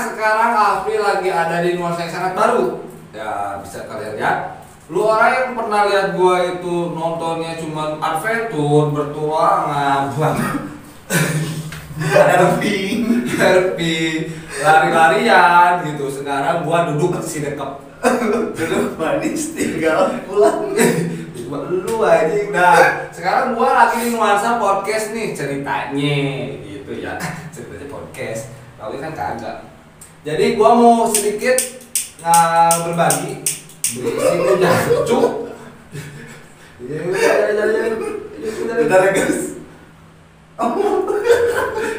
sekarang Afri lagi ada di nuansa yang sangat baru. Ya bisa kalian lihat. Lu orang yang pernah lihat gua itu nontonnya cuma adventure, bertualangan, herping, lari-larian gitu. Sekarang gua duduk di sini dekap. Duduk manis tinggal pulang. Lu aja. Nah, sekarang gua lagi di nuansa podcast nih ceritanya gitu ya. Ceritanya podcast. Tapi kan kagak. Jadi gua mau sedikit berbagi. Situ jancuk. Bentar ya guys.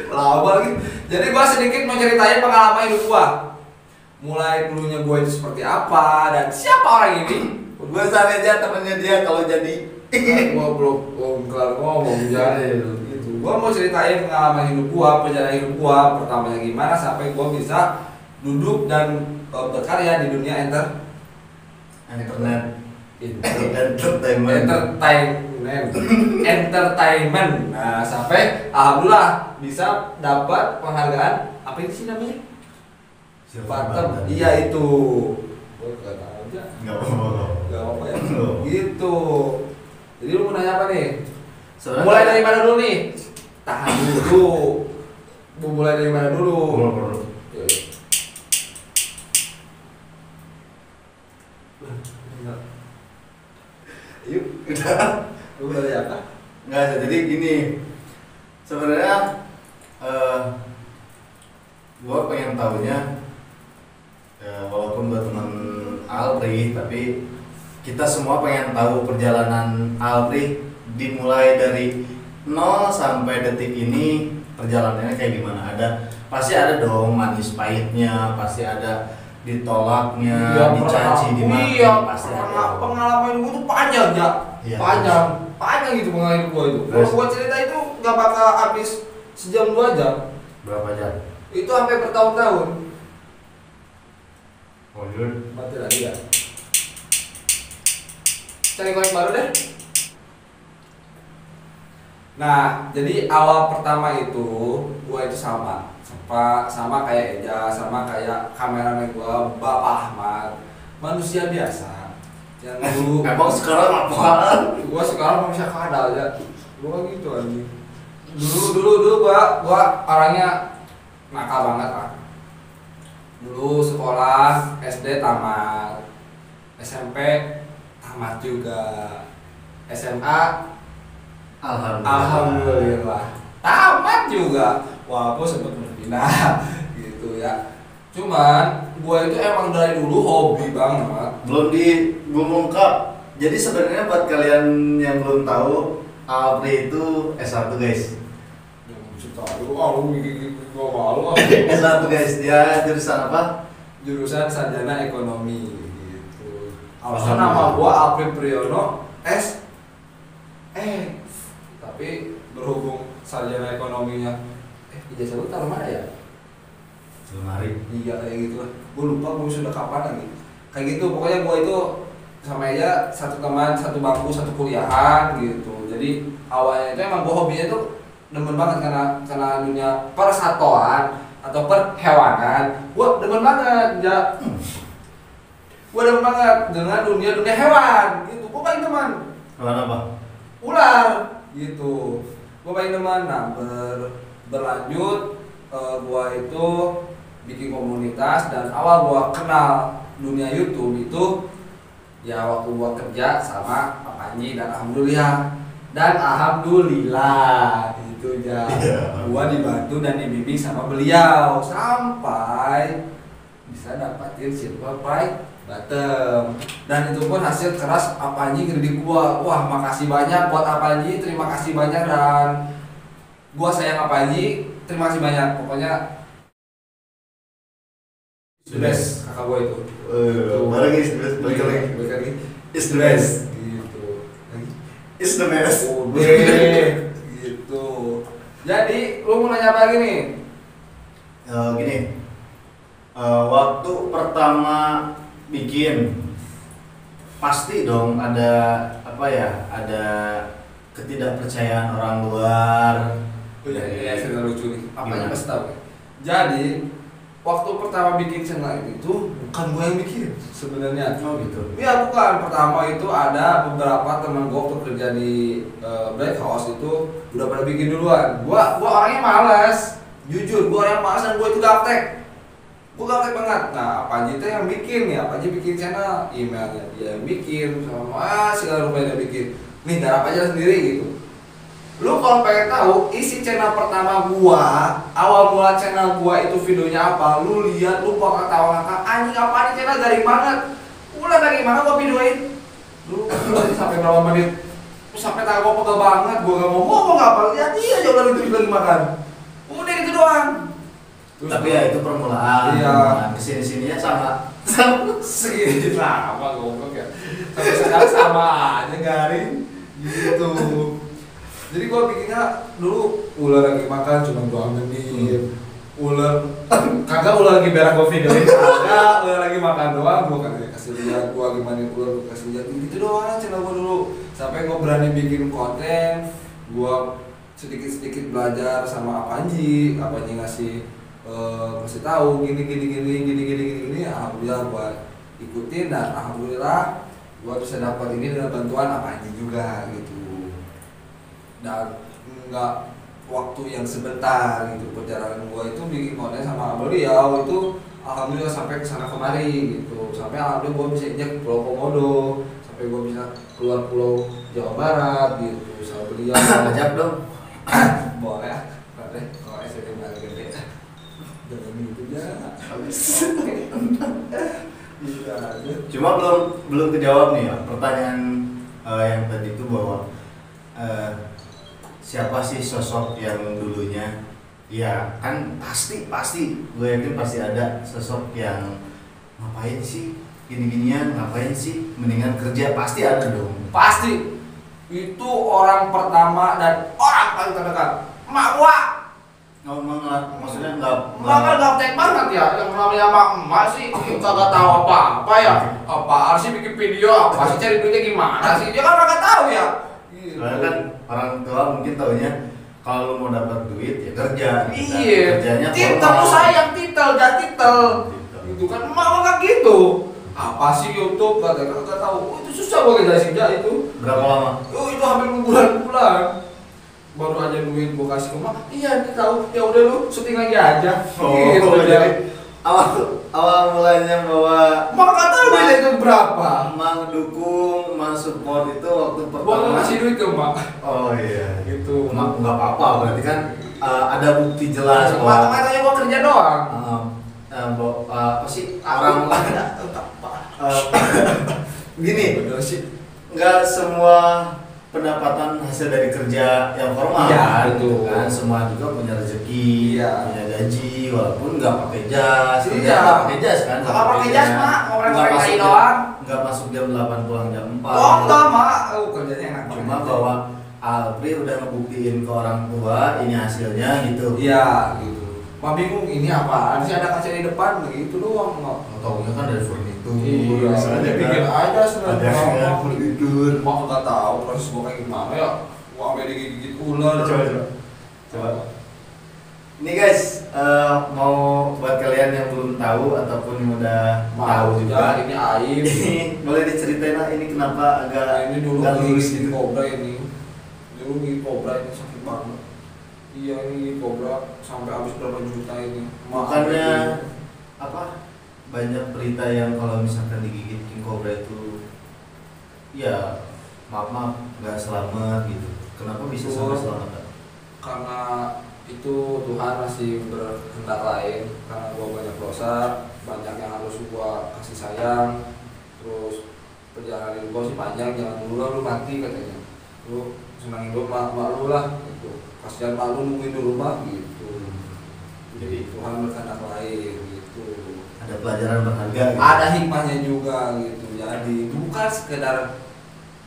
Lama lagi. Jadi gua sedikit mau ceritain pengalaman hidup gua. Mulai dulunya gua itu seperti apa dan siapa orang ini. Gue sana aja temennya dia kalau jadi. Gua belum kelar ngomong jadi gitu. Gua mau ceritain pengalaman hidup gua, perjalanan hidup gua, pertamanya gimana sampai gua bisa duduk dan berkarya di dunia entertainment. Nah, sampai alhamdulillah bisa dapat penghargaan apa ini sih namanya? Silver. Iya itu. Gua enggak tahu aja. Enggak apa-apa Ya. Gitu. Jadi lu mau nanya apa nih? Sebenarnya Mulai dari mana dulu nih? Tahan dulu. Mau mulai dari mana dulu? Yuk, udah. Lu dari apa? Nggak, jadi gini. Sebenarnya gue pengen tahunya walaupun buat teman Alpri, tapi kita semua pengen tahu perjalanan Alpri dimulai dari 0 sampai detik ini, perjalanannya kayak gimana. Pasti ada dong manis pahitnya, pasti ada ditolaknya, dicaci, dimaki, pasti ada. Pengalaman gue tuh panjang ya, Iya, panjang gitu pengalaman gue itu. Kalau gue cerita itu nggak bakal habis sejam 2 jam. Berapa jam? Itu sampai bertahun-tahun. Oh iya. Mati lagi ya. Cari korek baru deh. Nah, jadi awal pertama itu gue itu sama kayak Eja, sama kayak kameramen gue, Bapak Ahmad, manusia biasa yang dulu. Emang sekarang apaan? Gue sekarang bisa kadal aja. Gue gitu aja. Dulu gue orangnya nakal banget lah. Dulu sekolah SD tamat, SMP tamat juga, SMA alhamdulillah tamat juga. Wah, aku sempat berpindah gitu ya. Cuman gua itu emang dari dulu hobi banget. Belum mengungkap. Jadi sebenarnya buat kalian yang belum tahu, Alpri itu S1 guys. S1 guys, dia jurusan apa? Jurusan sarjana ekonomi gitu. Alasan nama gua Alfred Priyono tapi berhubung sarjana ekonominya ijazah lu taruh mana ya? Lemari. Iya kayak gitu lah. Gua lupa gua sudah kapan lagi. Kayak gitu pokoknya gua itu sama aja satu teman, satu bangku, satu kuliahan gitu. Jadi awalnya itu emang gua hobinya tuh demen banget karena dunia persatuan atau perhewanan. Gua demen banget ya. Gua demen banget dengan dunia hewan gitu. Gua paling teman. Hewan apa? Ular gitu. Gua paling teman. Nah, berlanjut gua itu bikin komunitas dan awal gua kenal dunia YouTube itu ya waktu gua kerja sama Pak Panji dan alhamdulillah itu ya. Gua dibantu dan dibimbing sama beliau sampai bisa dapatin silver play bottom. Dan itu pun hasil keras Apanji ngedidik gua. Wah, makasih banyak buat Apanji, terima kasih banyak dan gua sayang Apanji, terima kasih banyak. Pokoknya the best kakak gua itu. Barang is the best, balik lagi. Is the best. Gitu. Is the best. Gitu. Jadi, lu mau nanya apa lagi nih? Gini. Waktu pertama bikin pasti dong ada ada ketidakpercayaan orang luar. Oh iya, cerita lucu nih. Apanya kasih tahu? Jadi waktu pertama bikin channel itu bukan gue yang bikin sebenarnya. Oh gitu. Iya bukan, pertama itu ada beberapa teman gue waktu kerja di Black House itu udah pada bikin duluan. Gua orangnya malas, jujur gue orang yang malas dan gue itu gaptek. Gue gaptek banget. Nah Panji itu yang bikin nih, Panji bikin channel, emailnya dia yang bikin, sama segala rupa dia bikin. Nih garap aja sendiri gitu. Lu kalau pengen tahu isi channel pertama gua, awal mula channel gua itu videonya apa, lu lihat lu bakal tahu ngakak anjing apa nih channel garing banget. Ulah dari mana gua videoin? Lu sampai berapa menit? Sampai tangan gua pegel banget, gua gak mau ngomong apa, lihat dia aja udah itu lagi makan. Udah gitu doang. Terus tapi ya itu permulaan. Iya. Kesini-sininya sama Segini sama goblok ya. Sampai sekarang sama aja garing gitu. Jadi gua bikinnya dulu ular lagi makan cuma 2 menit. Ular kagak ular lagi berak gua videoin, kagak ular lagi makan doang gua kagak kasih lihat gua gimana ular gua kasih lihat gitu doang channel gua dulu. Sampai gua berani bikin konten, gua sedikit-sedikit belajar sama Panji ngasih kasih tahu gini, alhamdulillah gua ikutin dan alhamdulillah gua bisa dapat ini dengan bantuan Panji juga gitu. Dan enggak waktu yang sebentar gitu, perjalanan gua itu bikin konten sama beliau itu alhamdulillah sampai kesana kemari gitu, sampai alhamdulillah gua bisa injak Pulau Komodo, sampai gua bisa keluar Pulau Jawa Barat gitu sama beliau. Ajak dong. Boleh kalau SMP nggak gede jangan gitu ya. Gitu aja. Cuma belum kejawab nih ya pertanyaan yang tadi itu bahwa siapa sih sosok yang dulunya ya kan pasti gue yakin pasti ada sosok yang ngapain sih gini-ginian, ngapain sih mendingan kerja, pasti ada dong. Pasti itu orang pertama dan orang paling terdekat emak gua. Maksudnya enggak Kan gaptek banget ya, yang namanya emak sih kagak tahu apa-apa ya. Apa sih bikin video, apa sih cari duitnya gimana sih, dia kan kagak tahu ya. Soalnya kan orang tua mungkin taunya kalau lu mau dapat duit ya kerja. Iya. Kerjanya Titel lu sayang titel, gak titel. Gitu kan emak kan gitu. Apa sih YouTube kagak tahu. Oh, itu susah gua ngejelasin itu. Berapa lama? Oh, itu hampir bulan-bulan. Baru aja duit gua kasih ke emak. Iya, dia tahu. Ya udah lu syuting lagi aja. Gitu jadi awal mulanya bahwa emak enggak tahu duitnya itu berapa. Emang dukung, emang support itu waktu Gua pertama. ngasih duit ke emak. Oh iya, Gitu. Emang nggak apa-apa, berarti kan ada bukti jelas Emak bahwa katanya gua kerja doang. apa sih orang gini, Bener sih. nggak semua pendapatan hasil dari kerja yang formal Iya, kan, betul. kan semua juga punya rezeki, Iya. punya gaji, walaupun nggak pakai jas, Iya. nggak pakai jas kan, Nggak pakai jas, Mak. Ngorek-ngorek tai jam- doang. nggak masuk jam 8 pulang jam 4. Oh enggak mak, kerjanya enak Cuma banget. bahwa Alpri udah ngebuktiin ke orang tua ini hasilnya gitu. Iya gitu. Mak bingung ini apaan sih, ada kaca di depan begitu doang mak. Taunya kan dari furnitur. Iya, misalnya bikin kan. aja sebenarnya. Ada furnitur. Mak nggak tahu proses gua kayak gimana ya. Gua sampai digigit ular. Coba. Ini guys, mau buat kalian yang belum tahu ataupun yang udah tahu juga, ini aib. ini boleh diceritain lah ini kenapa agak Nah, ini dulu nggak lurus gigit gitu. kobra ini. Dulu gigit kobra ini sakit banget. Iya ini gigit kobra sampai habis berapa juta ini. Makanya apa? Banyak berita yang kalau misalkan digigit king cobra itu ya maaf nggak selamat gitu. Kenapa bisa sampai selamat? Kak? Karena itu Tuhan masih berkehendak lain, karena gua banyak dosa, banyak yang harus gua kasih sayang, terus perjalanan gua sih panjang, jangan dulu lah lu mati katanya, lu senang hidup mak lu lah, gitu. Kasihan mak lu nungguin dulu mak gitu. Jadi Tuhan berkehendak lain gitu. Ada pelajaran berharga gitu. Ada hikmahnya juga gitu. Jadi bukan sekedar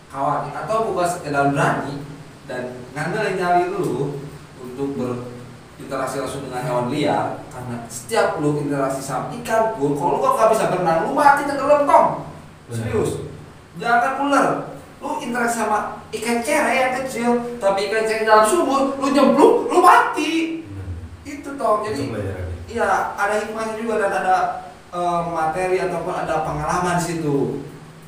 kawan atau bukan sekedar berani dan ngandelin nyali lu untuk berinteraksi langsung dengan hewan liar, karena setiap lu interaksi sama ikan pun, kalau lu gak bisa berenang, lu mati tenggelam tong. Serius. Jangan ular. Lu interaksi sama ikan cere yang kecil, tapi ikan cere dalam sumur, lu nyemplung, lu mati. Itu toh, jadi iya ada hikmahnya juga dan ada materi ataupun ada pengalaman di situ.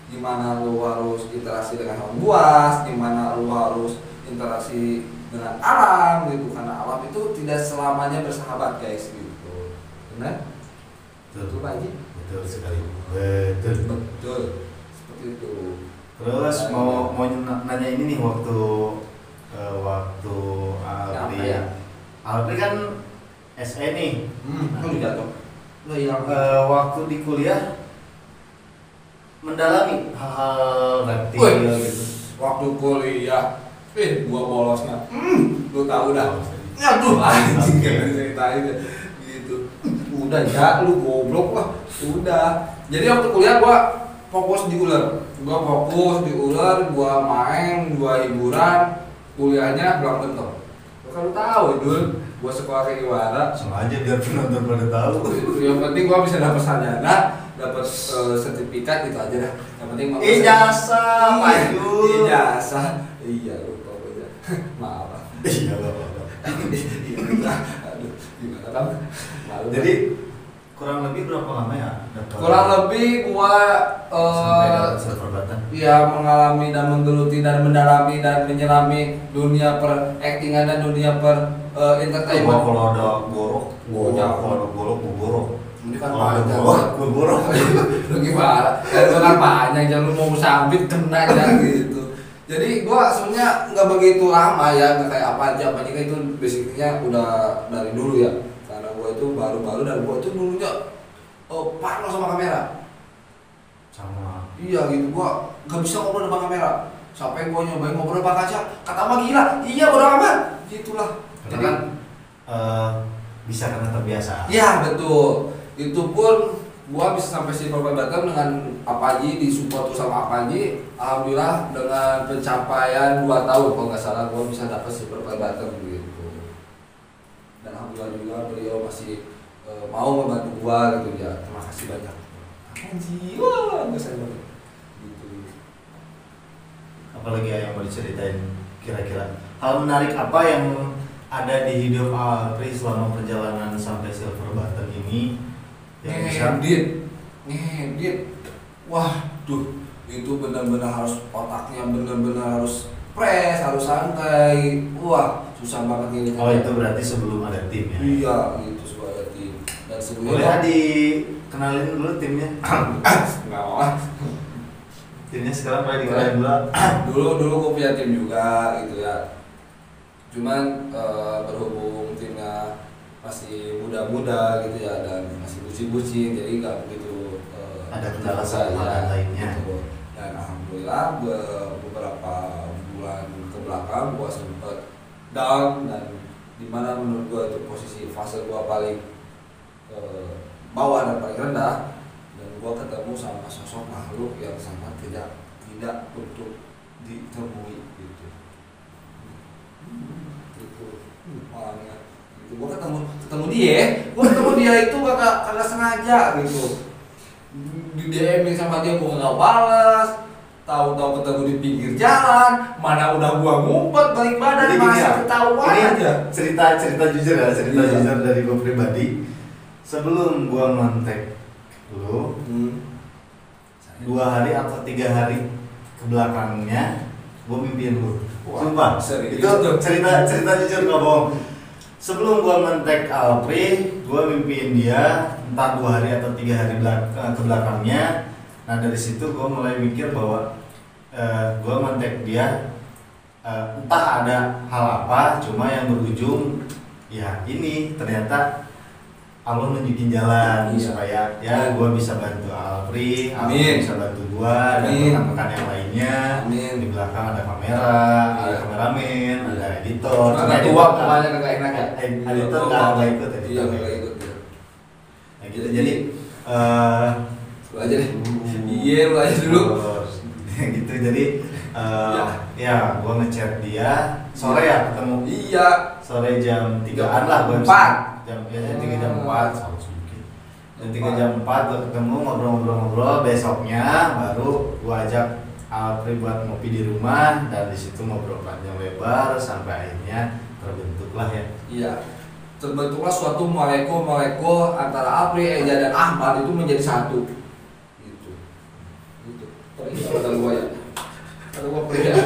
Gimana lu harus interaksi dengan hewan buas, gimana lu harus interaksi dengan alam gitu, karena alam itu tidak selamanya bersahabat guys gitu. Benar? Betul Pak Haji? Betul sekali. Betul. Seperti itu. Terus mau nanya ini nih waktu Alfri ya? Alfri kan SE nih. Jatuh. Waktu di kuliah mendalami hal-hal reptil gitu. Waktu kuliah, gua bolosnya. Lu tahu dah. Aduh, anjing kan ceritain gitu. Udah ya, lu goblok lah. Udah. Jadi waktu kuliah gua fokus di ular. Gua main, gua hiburan, kuliahnya belang bentok. Kalau tahu itu, gua sekolah kayak gimana? Sengaja biar penonton pada tahu. Yang penting gua bisa dapat sarjana, dapat sertifikat itu aja dah. Yang penting ijazah, Pak Yul. Ijazah. Iya, lupa aja. Maaf. Iya, apa-apa. Aduh, gimana kan? Malu. Jadi kurang lebih berapa lama ya? Kurang lebih gua sampai dapat server batan. ya mengalami dan menggeluti dan mendalami dan menyelami dunia per actingan dan dunia per entertainment. Kalau ada borok, kalau ada borok. Ini kan Kalau ada panjang. borok. Lu gimana? Itu kan panjang, jangan lu mau sambit kena ya gitu. Jadi gua sebenarnya nggak begitu lama ya, nggak kayak apa aja itu basicnya udah dari dulu ya. Karena gua itu baru-baru dan gua itu dulunya parno sama kamera. Sama. Iya gitu, gua nggak bisa ngobrol depan kamera. Sampai gua nyobain ngobrol depan kaca, kata mah gila. Iya bodo amat. Gitulah. Jadi kan bisa karena terbiasa. Iya betul. Itu pun gua bisa sampai silver bottom dengan Apaji, disupport sama Apaji. Alhamdulillah dengan pencapaian 2 tahun kalau nggak salah gua bisa dapat silver bottom gitu. Dan alhamdulillah juga beliau masih mau membantu gua gitu ya. Terima kasih banyak. Anjir, wah, besar banget. Gitu. Apalagi yang mau diceritain kira-kira hal menarik apa yang ada di hidup Alfri selama perjalanan sampai silver button ini yang bisa ngedit. Waduh, itu benar-benar harus otaknya benar-benar harus fresh, harus santai. Wah, susah banget ngedit. Oh, itu berarti sebelum ada tim ya? Iya, itu sebelum ada tim. Dan sebelumnya boleh dikenalin dulu timnya? Enggak mau lah. Timnya sekarang boleh dikenalin dulu? Dulu gue punya tim juga gitu ya. Cuman berhubung timnya masih muda-muda gitu ya dan masih bucin-bucin, jadi nggak begitu ada kendala satu dan lainnya gitu. Dan alhamdulillah beberapa bulan ke belakang gua sempet down, dan dimana menurut gua itu posisi fase gua paling bawah dan paling rendah, dan gua ketemu sama sosok makhluk yang sangat tidak untuk ditemui gitu. Orangnya gitu. Gua ketemu dia itu kagak sengaja gitu, di DM sama dia gua nggak balas, tahu-tahu ketemu di pinggir jalan, mana udah gua ngumpet balik badan, masa ketahuan aja. Cerita jujur ya, jujur dari gua pribadi. Sebelum gua ngontek lu 2 hari atau 3 hari ke belakangnya gua mimpiin lu. Sumpah, serius itu cerita jujur nggak bohong. Sebelum gua ngontek Alfri, gua mimpiin dia entah 2 hari atau 3 hari ke belakangnya. Nah dari situ gua mulai mikir bahwa gua ngontek dia entah ada hal apa, cuma yang berujung ya ini ternyata Allah nunjukin jalan supaya ya gua bisa bantu Alfri, Alfri bisa bantu gua dan rekan-rekan yang lainnya. Di belakang ada kamera, ada kameramen, ada editor. Ada tua pokoknya kagak enak ya. Editor nggak ikut editor. Iya nggak ikut. Nah gitu jadi lu aja deh. Iya lu aja dulu. Gitu jadi ya gua ngechat dia sore ya ketemu. Iya. Sore jam 3-an lah gua. 4. Biasanya 3 jam 4 sama sedikit. Dan 3 jam 4 gua ketemu ngobrol-ngobrol, besoknya baru gua ajak Alfri buat ngopi di rumah, dan di situ ngobrol panjang lebar sampai akhirnya terbentuklah ya. Iya. terbentuklah suatu molekul antara Apri, Eja dan Ahmad itu menjadi satu. Gitu. Perih kata gua ya. Kata gua perih ya.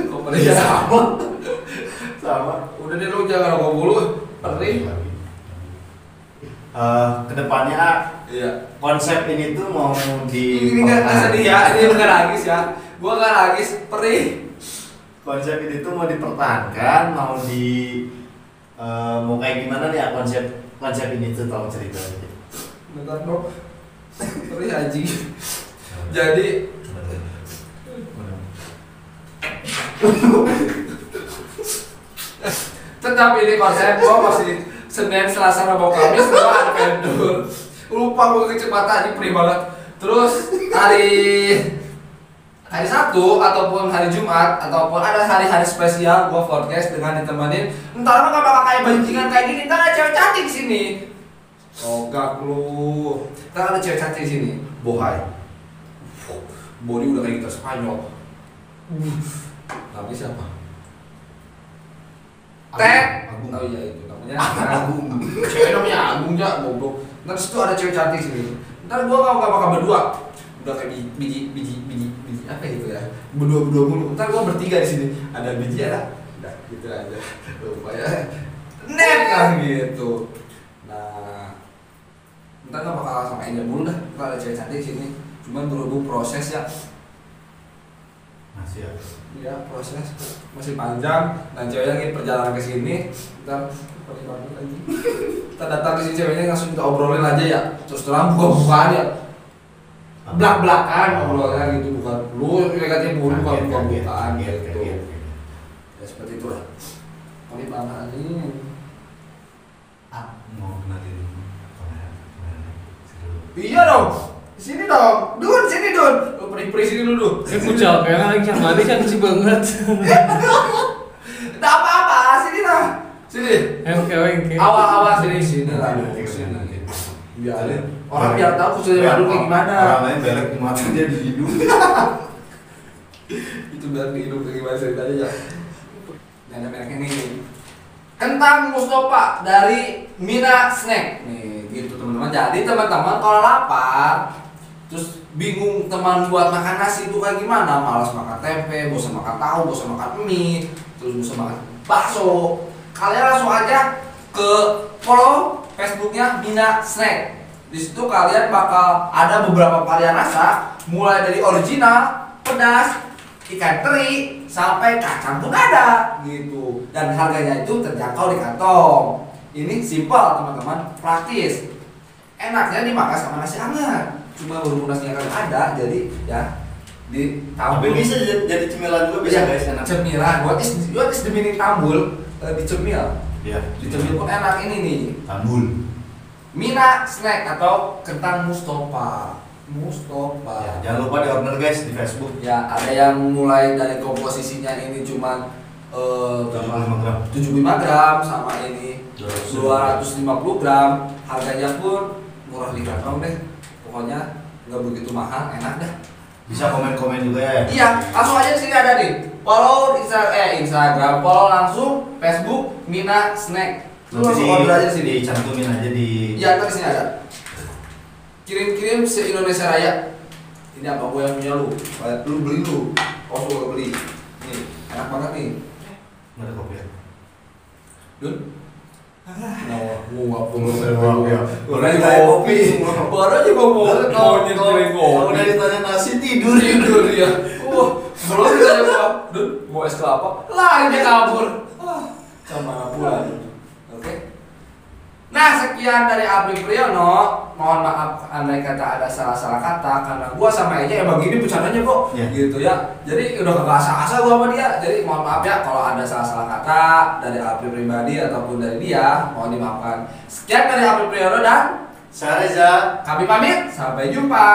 Kok perih ya? Sama. Udah deh lu jangan ngomong mulu. Perih. Kedepannya Iya. konsep ini tuh mau di Ini nggak sedih ya, ini bukan nangis ya. Gua nggak nangis, perih. konsep ini tuh mau dipertahankan, mau kayak gimana nih ya konsep ini tuh, tolong cerita aja. Bentar dong. Perih anjing. Jadi tetap ini konsep gua masih Senin, Selasa, Rabu, Kamis gua ada vendor. Lupa gua kecepatan di perih banget. Terus hari Sabtu ataupun hari Jumat ataupun ada hari-hari spesial gua podcast dengan ditemenin. Entar mah gak bakal kayak bajingan kayak gini, entar ada cewek cantik di sini. Ogak lu. Entar ada cewek cantik di sini. Bohai. Body udah kayak gitar Spanyol. Tapi siapa? Agung. Oh iya itu namanya Agung. Cewek namanya Agung ya, goblok. Ntar situ ada cewek cantik sini. Ntar gua gak bakal berdua. Udah kayak biji apa gitu ya, berdua mulu. Ntar gua bertiga di sini, ada biji ada, udah gitu aja. Lupa ya, net kan gitu. Nah, ntar nggak bakal sama Enya mulu dah. Ntar ada cewek cantik di sini. Cuman berhubung proses ya, masih ya. ya proses masih panjang dan ceweknya lagi perjalanan ke sini. Ntar paling banget lagi. Kita datang ke sini ceweknya langsung kita obrolin aja ya. Terus terang buka-bukaan ya. Belak-belakan obrolannya gitu, bukan lu katanya buru bukan bukaan gitu. Ya seperti itulah. Paling banget ini. Mau kenalin kamera. Iya dong. Sini dong. Dun, sini Dun. Lu perih-perih sini dulu. Saya pucat karena lagi yang mati kan kecil banget. Enggak apa-apa, sini lah. Sini. Engke. Awal-awal sini lah. Sini. Biarin. Orang biar tahu kucingnya baru kayak gimana. Orang lain belek mata dia di hidung. Itu biar di hidung kayak gimana ceritanya ya. Dan mereknya ini kentang Mustofa dari Mina Snack. Nih, gitu teman-teman. Jadi teman-teman kalau lapar terus bingung teman buat makan nasi itu kayak gimana, malas makan tempe, bosan makan tahu, bosan makan mie, terus bosan makan bakso, kalian langsung aja ke follow Facebooknya Mina Snack. Di situ kalian bakal ada beberapa varian rasa, mulai dari original, pedas, ikan teri, sampai kacang pun ada gitu. Dan harganya itu terjangkau di kantong. Ini simple teman-teman, praktis. Enaknya dimakan sama nasi hangat. Cuma berhubung nasinya kan ada, jadi ya Tapi bisa jadi cemilan juga bisa guys, enak. Cemilan, what is the meaning tambul? Dicemil. Iya. Dicemil pun enak ini nih. Tambul. Mina Snack atau kentang Mustofa. Ya, jangan lupa di order guys di Facebook. Ya, ada yang mulai dari komposisinya ini cuman 75 gram. 75 gram sama ini 250 250 gram. Harganya pun murah di kantong deh. Pokoknya nggak begitu mahal, enak dah. Bisa komen-komen juga ya. Iya, langsung aja di sini ada nih. Follow Instagram, follow langsung Facebook Mina Snack. Lu langsung order aja di sini. Cantumin aja di. Iya, ntar di sini ada. Kirim-kirim se Indonesia Raya. Ini apa gue yang punya lu? Lu beli lu. Oh, lu beli. Nih, enak banget nih. Nggak ada kopi ya? Dun. Gua perlu ya. Udah kopi. Baru aja gua mau nyetirin kopi. Kalau udah ditanya nasi tidur ya. Belum ditanya gua. Dun, mau es kelapa? Lari dia kabur. Sama pula. Oke. Nah, sekian dari Apri Priyono. Mohon maaf andai kata ada salah-salah kata karena gua sama Eja emang gini bercandanya kok. Ya. Gitu ya. Jadi udah kagak asa-asa gua sama dia. Jadi mohon maaf ya kalau ada salah-salah kata dari Apri pribadi ataupun dari dia, mohon dimaafkan. Sekian dari Apri Priyono dan saya Reza. kami pamit. Sampai jumpa.